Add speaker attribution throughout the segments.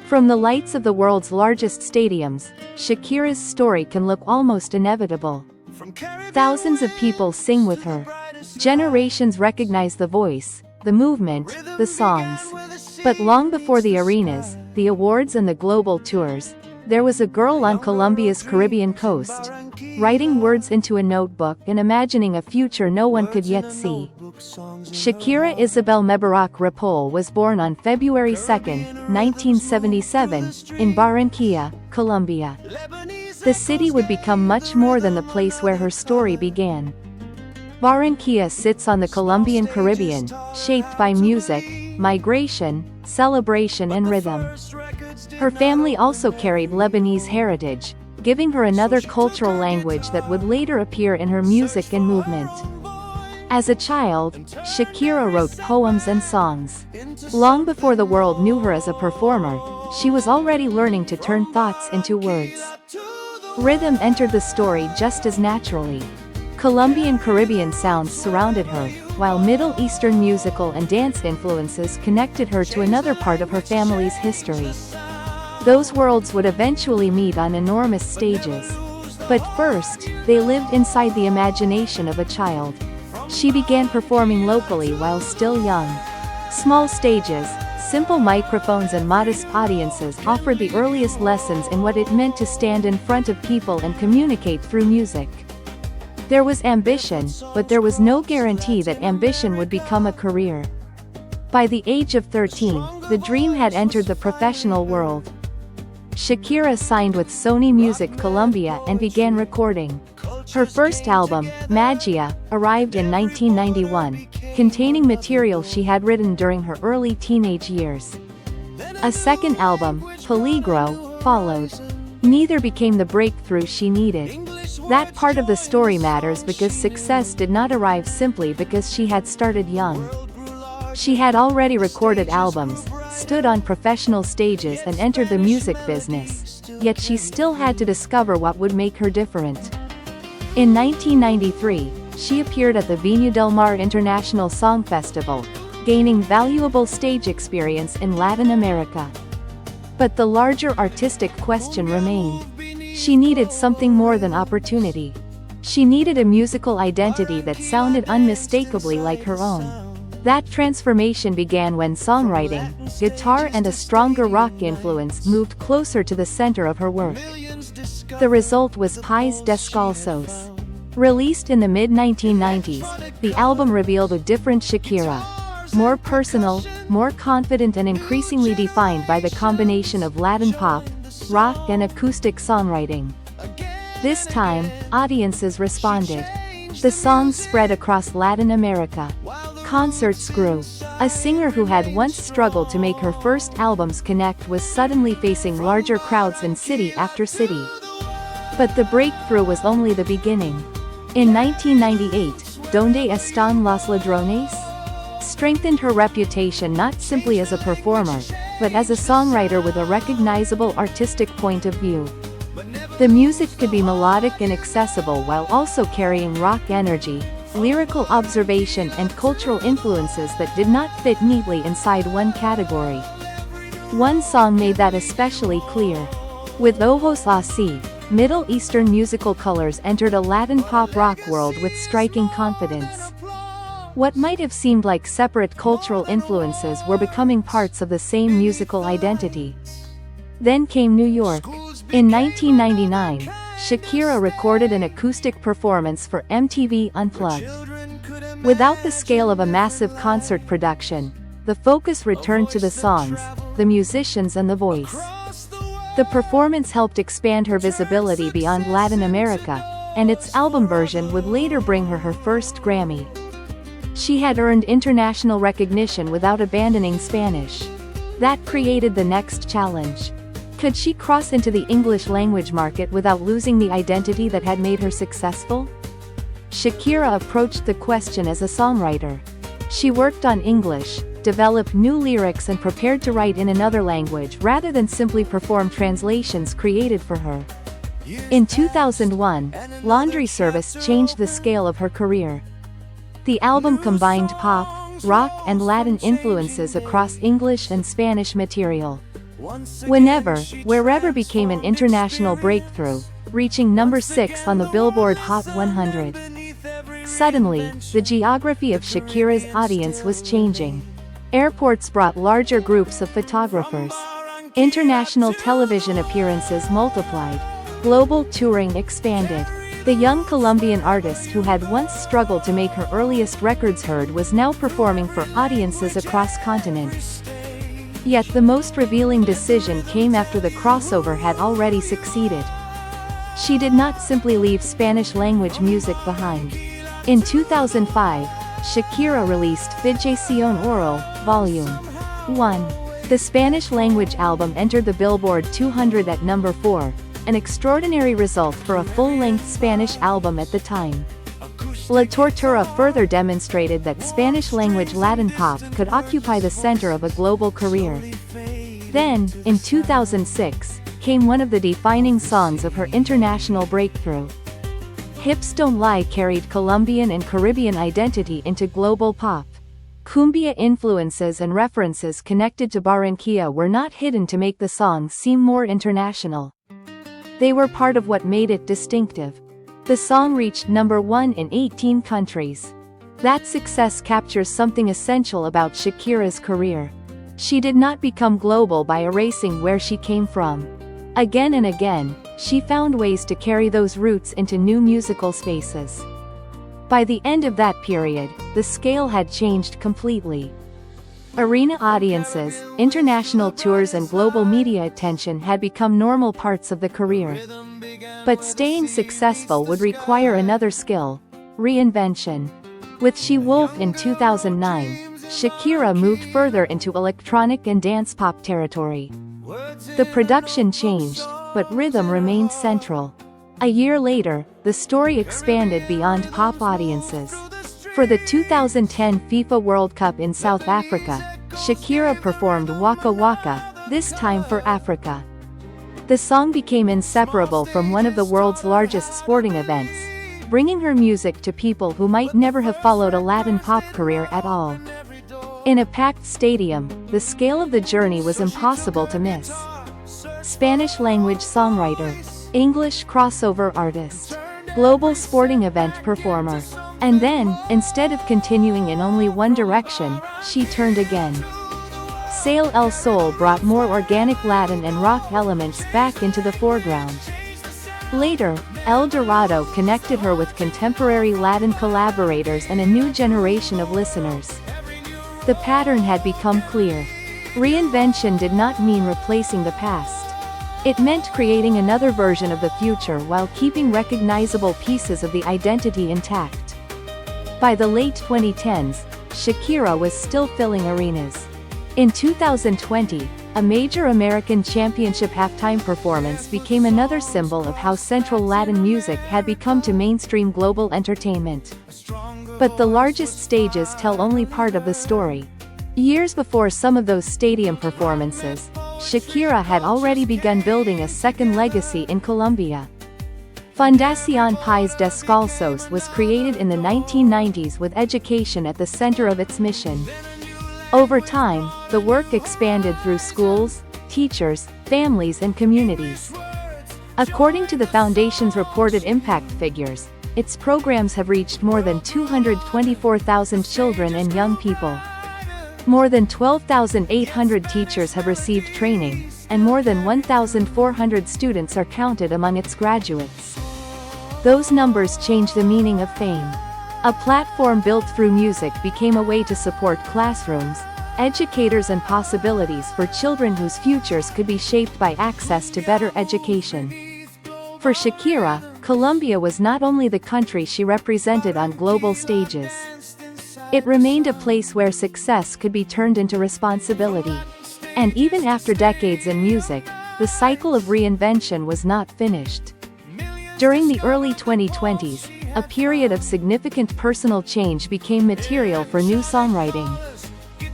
Speaker 1: From the lights of the world's largest stadiums, Shakira's story can look almost inevitable. Thousands of people sing with her. Generations recognize the voice, the movement, the songs. But long before the arenas, the awards and the global tours, there was a girl on Colombia's Caribbean coast, writing words into a notebook and imagining a future no one could yet see. Shakira Isabel Mebarak Ripoll was born on February 2, 1977, in Barranquilla, Colombia. The city would become much more than the place where her story began. Barranquilla sits on the Colombian Caribbean, shaped by music, migration, celebration and rhythm. Her family also carried Lebanese heritage, giving her another cultural language that would later appear in her music and movement. As a child, Shakira wrote poems and songs. Long before the world knew her as a performer, she was already learning to turn thoughts into words. Rhythm entered the story just as naturally. Colombian Caribbean sounds surrounded her, while Middle Eastern musical and dance influences connected her to another part of her family's history. Those worlds would eventually meet on enormous stages. But first, they lived inside the imagination of a child. She began performing locally while still young. Small stages, simple microphones and modest audiences offered the earliest lessons in what it meant to stand in front of people and communicate through music. There was ambition, but there was no guarantee that ambition would become a career. By the age of 13, the dream had entered the professional world. Shakira signed with Sony Music Colombia and began recording. Her first album, Magia, arrived in 1991, containing material she had written during her early teenage years. A second album, Peligro, followed. Neither became the breakthrough she needed. That part of the story matters because success did not arrive simply because she had started young. She had already recorded albums, stood on professional stages and entered the music business, yet she still had to discover what would make her different. In 1993, she appeared at the Viña del Mar International Song Festival, gaining valuable stage experience in Latin America. But the larger artistic question remained. She needed something more than opportunity. She needed a musical identity that sounded unmistakably like her own. That transformation began when songwriting, guitar and a stronger rock influence moved closer to the center of her work. The result was Pais Descalzos. Released in the mid-1990s, the album revealed a different Shakira. More personal, more confident and increasingly defined by the combination of Latin pop, rock and acoustic songwriting. This time, audiences responded. The songs spread across Latin America. Concerts grew. A singer who had once struggled to make her first albums connect was suddenly facing larger crowds in city after city. But the breakthrough was only the beginning. In 1998, Donde Están los Ladrones? Strengthened her reputation not simply as a performer, but as a songwriter with a recognizable artistic point of view. The music could be melodic and accessible while also carrying rock energy, lyrical observation and cultural influences that did not fit neatly inside one category. One song made that especially clear. With Ojos Así, Middle Eastern musical colors entered a Latin pop rock world with striking confidence. What might have seemed like separate cultural influences were becoming parts of the same musical identity. Then came New York. In 1999, Shakira recorded an acoustic performance for MTV Unplugged. Without the scale of a massive concert production, the focus returned to the songs, the musicians and the voice. The performance helped expand her visibility beyond Latin America, and its album version would later bring her her first Grammy. She had earned international recognition without abandoning Spanish. That created the next challenge. Could she cross into the English language market without losing the identity that had made her successful? Shakira approached the question as a songwriter. She worked on English, developed new lyrics and prepared to write in another language rather than simply perform translations created for her. In 2001, Laundry Service changed the scale of her career. The album combined pop, rock and Latin influences across English and Spanish material. Whenever, Wherever became an international breakthrough, reaching number 6 on the Billboard Hot 100. Suddenly, the geography of Shakira's audience was changing. Airports brought larger groups of photographers. International television appearances multiplied. Global touring expanded. The young Colombian artist who had once struggled to make her earliest records heard was now performing for audiences across continents. Yet the most revealing decision came after the crossover had already succeeded. She did not simply leave Spanish-language music behind. In 2005, Shakira released Fijación Oral, Volume 1. The Spanish-language album entered the Billboard 200 at number 4, an extraordinary result for a full-length Spanish album at the time. La Tortura further demonstrated that Spanish-language Latin pop could occupy the center of a global career. Then, in 2006, came one of the defining songs of her international breakthrough. Hips Don't Lie carried Colombian and Caribbean identity into global pop. Cumbia influences and references connected to Barranquilla were not hidden to make the song seem more international. They were part of what made it distinctive. The song reached number 1 in 18 countries. That success captures something essential about Shakira's career. She did not become global by erasing where she came from. Again and again, she found ways to carry those roots into new musical spaces. By the end of that period, the scale had changed completely. Arena audiences, international tours and global media attention had become normal parts of the career. But staying successful would require another skill: reinvention. With She Wolf in 2009, Shakira moved further into electronic and dance pop territory. The production changed, but rhythm remained central. A year later, the story expanded beyond pop audiences. For the 2010 FIFA World Cup in South Africa, Shakira performed Waka Waka, this time for Africa. The song became inseparable from one of the world's largest sporting events, bringing her music to people who might never have followed a Latin pop career at all. In a packed stadium, the scale of the journey was impossible to miss. Spanish-language songwriter, English crossover artist, global sporting event performer. And then, instead of continuing in only one direction, she turned again. Sale El Sol brought more organic Latin and rock elements back into the foreground. Later, El Dorado connected her with contemporary Latin collaborators and a new generation of listeners. The pattern had become clear. Reinvention did not mean replacing the past. It meant creating another version of the future while keeping recognizable pieces of the identity intact. By the late 2010s, Shakira was still filling arenas. In 2020, a major American Championship halftime performance became another symbol of how central Latin music had become to mainstream global entertainment. But the largest stages tell only part of the story. Years before some of those stadium performances, Shakira had already begun building a second legacy in Colombia. Fundación Pais Descalzos was created in the 1990s with education at the center of its mission. Over time, the work expanded through schools, teachers, families and communities. According to the Foundation's reported impact figures, its programs have reached more than 224,000 children and young people. More than 12,800 teachers have received training, and more than 1,400 students are counted among its graduates. Those numbers change the meaning of fame. A platform built through music became a way to support classrooms, educators and possibilities for children whose futures could be shaped by access to better education. For Shakira, Colombia was not only the country she represented on global stages. It remained a place where success could be turned into responsibility. And even after decades in music, the cycle of reinvention was not finished. During the early 2020s, a period of significant personal change became material for new songwriting.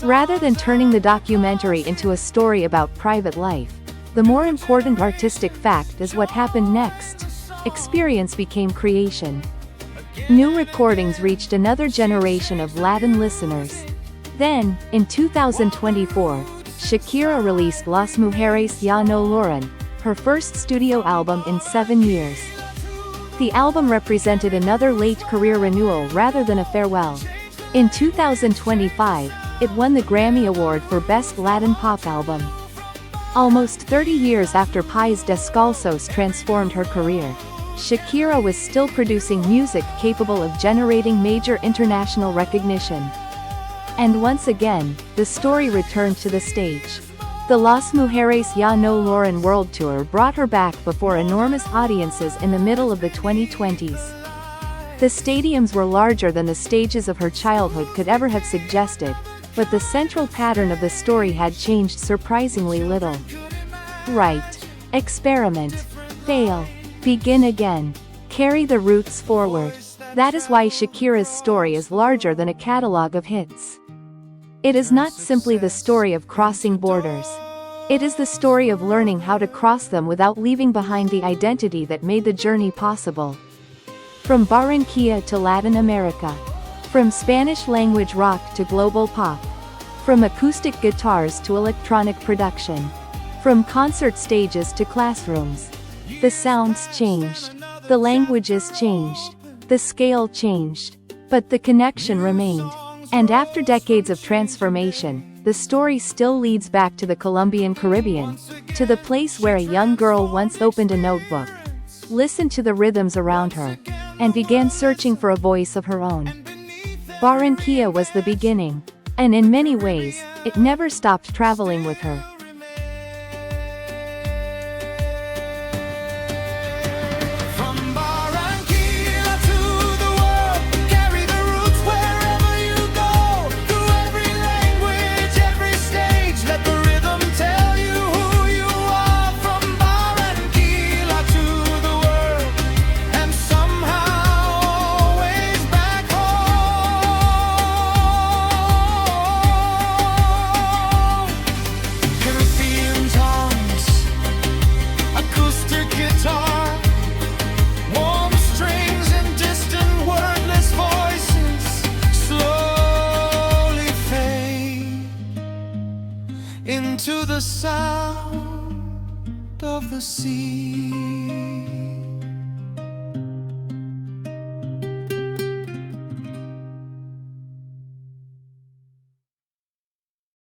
Speaker 1: Rather than turning the documentary into a story about private life, the more important artistic fact is what happened next. Experience became creation. New recordings reached another generation of Latin listeners. Then, in 2024, Shakira released Las Mujeres Ya No Lloran, her first studio album in 7 years. The album represented another late career renewal rather than a farewell. In 2025, it won the Grammy Award for Best Latin Pop Album. Almost 30 years after Pais Descalzos transformed her career, Shakira was still producing music capable of generating major international recognition. And once again, the story returned to the stage. The Las Mujeres Ya No Lloran World Tour brought her back before enormous audiences in the middle of the 2020s. The stadiums were larger than the stages of her childhood could ever have suggested, but the central pattern of the story had changed surprisingly little. Write, experiment, fail, begin again, carry the roots forward. That is why Shakira's story is larger than a catalog of hits. It is not simply the story of crossing borders. It is the story of learning how to cross them without leaving behind the identity that made the journey possible. From Barranquilla to Latin America. From Spanish-language rock to global pop. From acoustic guitars to electronic production. From concert stages to classrooms. The sounds changed. The languages changed. The scale changed. But the connection remained. And after decades of transformation, the story still leads back to the Colombian Caribbean, to the place where a young girl once opened a notebook, listened to the rhythms around her, and began searching for a voice of her own. Barranquilla was the beginning, and in many ways, it never stopped traveling with her.
Speaker 2: Into the sound of the sea.